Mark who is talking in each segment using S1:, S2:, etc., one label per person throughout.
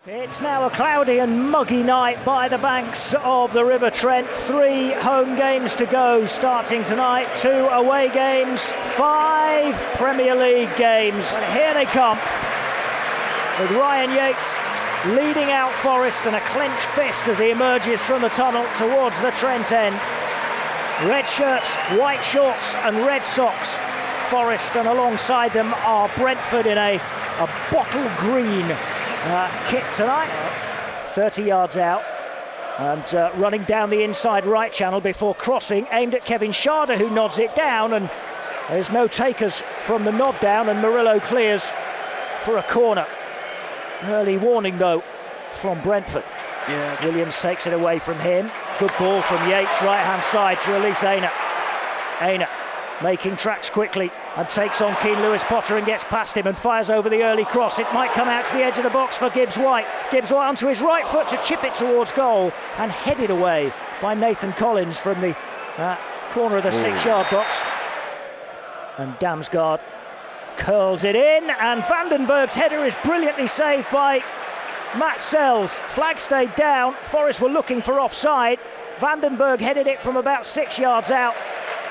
S1: It's now a cloudy and muggy night by the banks of the River Trent. 3 home games to go starting tonight, 2 away games, 5 Premier League games. And here they come, with Ryan Yates leading out Forest and a clenched fist as he emerges from the tunnel towards the Trent end. Red shirts, white shorts and red socks, Forest, and alongside them are Brentford in a bottle green kit tonight. 30 yards out and running down the inside right channel before crossing, aimed at Kevin Schade, who nods it down, and there's no takers from the nod down, and Murillo clears for a corner. Early warning though from Brentford. Yeah. Williams takes it away from him. Good ball from Yates, right hand side to release Aina. Aina making tracks quickly and takes on Keane Lewis Potter and gets past him and fires over the early cross. It might come out to the edge of the box for Gibbs White. Gibbs White onto his right foot to chip it towards goal and headed away by Nathan Collins from the corner of the 6-yard box. And Damsgaard curls it in, and Vandenberg's header is brilliantly saved by Matt Sells. Flag stayed down, Forest were looking for offside. Vandenberg headed it from about 6 yards out,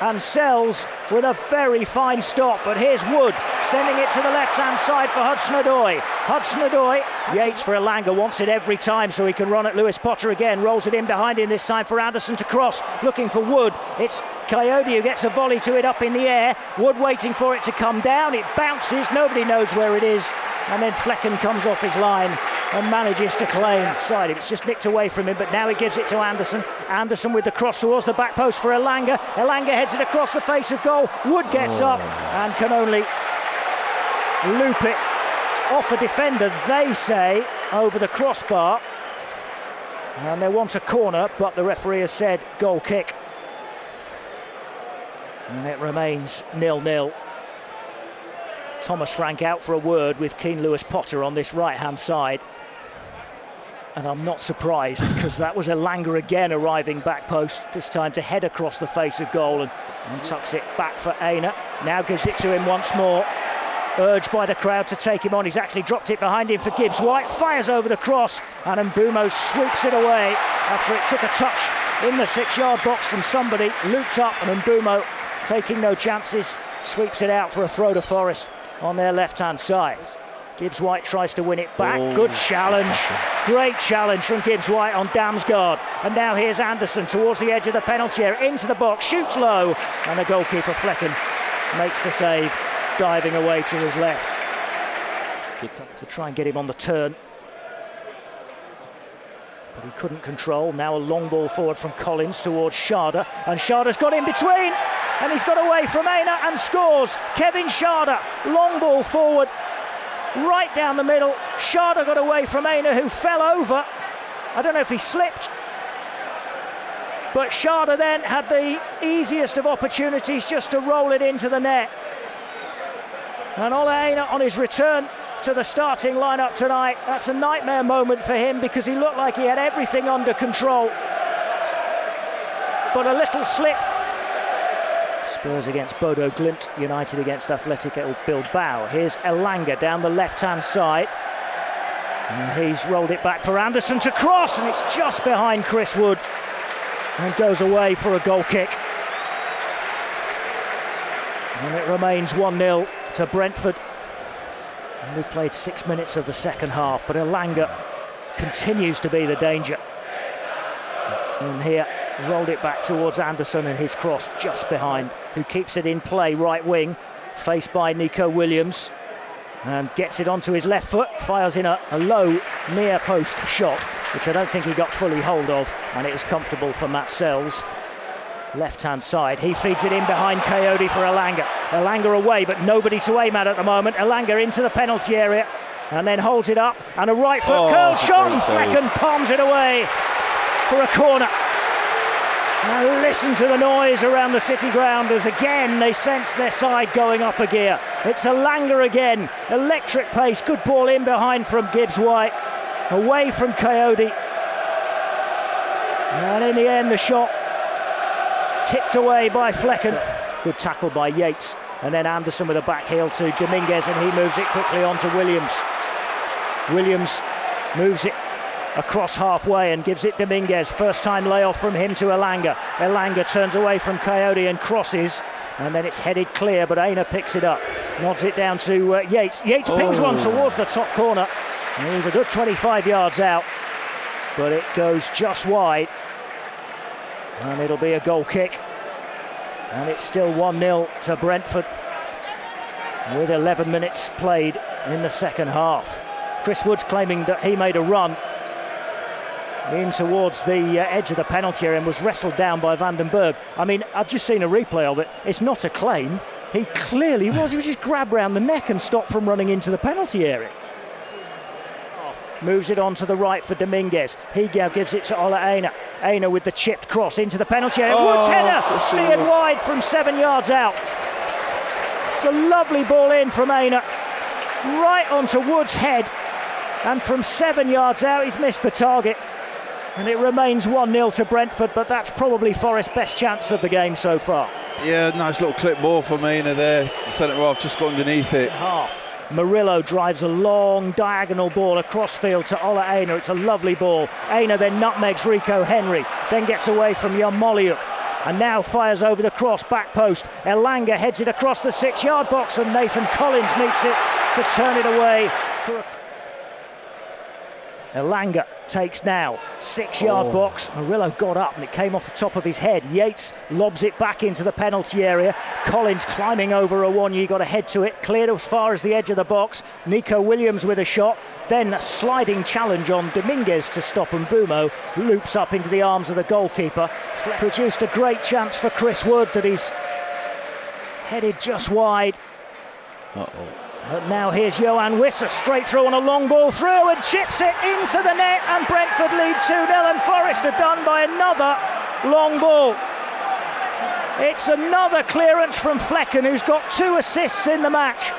S1: and Sells with a very fine stop. But here's Wood sending it to the left-hand side for Hudson-Odoi. Hudson-Odoi, Yates for Elanga, wants it every time so he can run at Lewis Potter again. Rolls it in behind him this time for Anderson to cross, looking for Wood. It's Coyote who gets a volley to it up in the air. Wood waiting for it to come down. It bounces, nobody knows where it is, and then Flecken comes off his line and manages to claim side. It's just nicked away from him, but now he gives it to Anderson. Anderson with the cross towards the back post for Elanga. Elanga heads it across the face of goal. Wood gets up and can only loop it off a defender, they say, over the crossbar. And they want a corner, but the referee has said goal kick. And it remains 0-0. Thomas Frank out for a word with Keane Lewis Potter on this right-hand side. And I'm not surprised, because that was Elanga again arriving back post, this time to head across the face of goal and tucks it back for Aina. Now gives it to him once more, urged by the crowd to take him on. He's actually dropped it behind him for Gibbs White, fires over the cross, and Mbumo sweeps it away after it took a touch in the 6-yard box from somebody, looped up, and Mbumo, taking no chances, sweeps it out for a throw to Forest on their left-hand side. Gibbs White tries to win it back. Good challenge. Great challenge from Gibbs White on Damsgaard. And now here's Anderson towards the edge of the penalty area, into the box, shoots low, and the goalkeeper Flecken makes the save, diving away to his left to try and get him on the turn. But he couldn't control. Now a long ball forward from Collins towards Schade, and Schade's got in between, and he's got away from Aina and scores. Kevin Schade, long ball forward, right down the middle. Schade got away from Aina, who fell over. I don't know if he slipped, but Schade then had the easiest of opportunities just to roll it into the net. And Ole Aina on his return to the starting lineup tonight, that's a nightmare moment for him, because he looked like he had everything under control. But a little slip. Spurs against Bodo Glimt, United against Atletico Bilbao. Here's Elanga down the left-hand side. And he's rolled it back for Anderson to cross, and it's just behind Chris Wood and goes away for a goal kick. And it remains 1-0 to Brentford. And we've played 6 minutes of the second half, but Elanga continues to be the danger. And here, rolled it back towards Anderson, and his cross just behind, who keeps it in play right wing, faced by Nico Williams, and gets it onto his left foot, fires in a low near post shot, which I don't think he got fully hold of, and it was comfortable for Matt Sells. Left-hand side, he feeds it in behind Coyote for Elanga. Elanga away, but nobody to aim at the moment. Elanga into the penalty area, and then holds it up, and a right foot curl shot, and Flecken palms it away for a corner. Now listen to the noise around the City ground as again they sense their side going up a gear. It's Elanga again, electric pace, good ball in behind from Gibbs White, away from Coyote. And in the end the shot tipped away by Flecken. Good tackle by Yates, and then Anderson with a back heel to Dominguez, and he moves it quickly on to Williams. Williams moves it across halfway and gives it Dominguez. First time layoff from him to Elanga. Elanga turns away from Coyote and crosses, and then it's headed clear, but Aina picks it up, nods it down to Yates. Yates pings one towards the top corner, and he's a good 25 yards out, but it goes just wide, and it'll be a goal kick, and it's still 1-0 to Brentford with 11 minutes played in the second half. Chris Wood's claiming that he made a run in towards the edge of the penalty area and was wrestled down by Van den Berg. I mean, I've just seen a replay of it. It's not a claim. He clearly was. He was just grabbed round the neck and stopped from running into the penalty area. Moves it on to the right for Dominguez. He gives it to Ola Aina. Aina with the chipped cross into the penalty area. Wood's header steered wide from 7 yards out. It's a lovely ball in from Aina, right onto Wood's head, and from 7 yards out he's missed the target. And it remains 1-0 to Brentford, but that's probably Forest's best chance of the game so far.
S2: Yeah, nice little clip ball from Aina there. The centre-half just got underneath it.
S1: Half. Murillo drives a long diagonal ball across field to Ola Aina. It's a lovely ball. Aina then nutmegs Rico Henry, then gets away from Yarmoliuk, and now fires over the cross, back post. Elanga heads it across the 6-yard box, and Nathan Collins meets it to turn it away. Elanga takes now, 6-yard box. Murillo got up and it came off the top of his head. Yates lobs it back into the penalty area. Collins climbing over Awonyi, got a head to it, cleared as far as the edge of the box. Nico Williams with a shot, then a sliding challenge on Dominguez to stop, and Mbumo loops up into the arms of the goalkeeper. Produced a great chance for Chris Wood that he's headed just wide. But now here's Johan Wissa, straight through on a long ball through, and chips it into the net, and Brentford lead 2-0, and Forest are done by another long ball. It's another clearance from Flecken, who's got 2 assists in the match,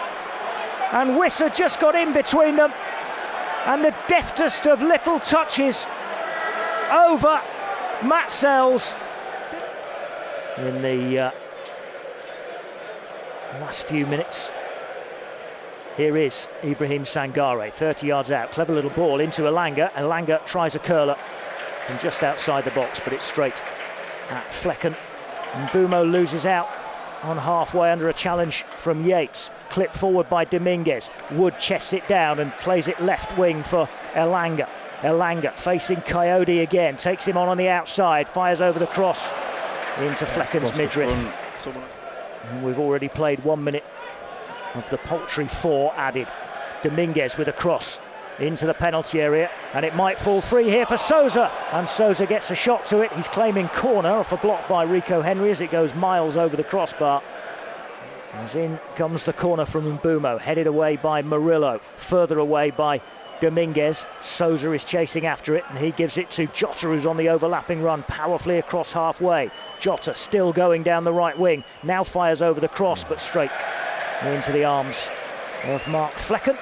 S1: and Wissa just got in between them, and the deftest of little touches over Matt Sells in the last few minutes. Here is Ibrahim Sangare, 30 yards out. Clever little ball into Elanga. Elanga tries a curler from just outside the box, but it's straight at Flecken. Mbumo loses out on halfway under a challenge from Yates. Clipped forward by Dominguez. Wood chests it down and plays it left wing for Elanga. Elanga facing Coyote again. Takes him on the outside. Fires over the cross into Flecken's midriff. And we've already played 1 minute of the paltry 4 added. Dominguez with a cross into the penalty area, and it might fall free here for Souza, and Souza gets a shot to it. He's claiming corner off a block by Rico Henry as it goes miles over the crossbar. As in comes the corner from Mbumo, headed away by Murillo, further away by Dominguez. Souza is chasing after it, and he gives it to Jota, who's on the overlapping run powerfully across halfway. Jota still going down the right wing, now fires over the cross, but straight into the arms of Mark Flecken.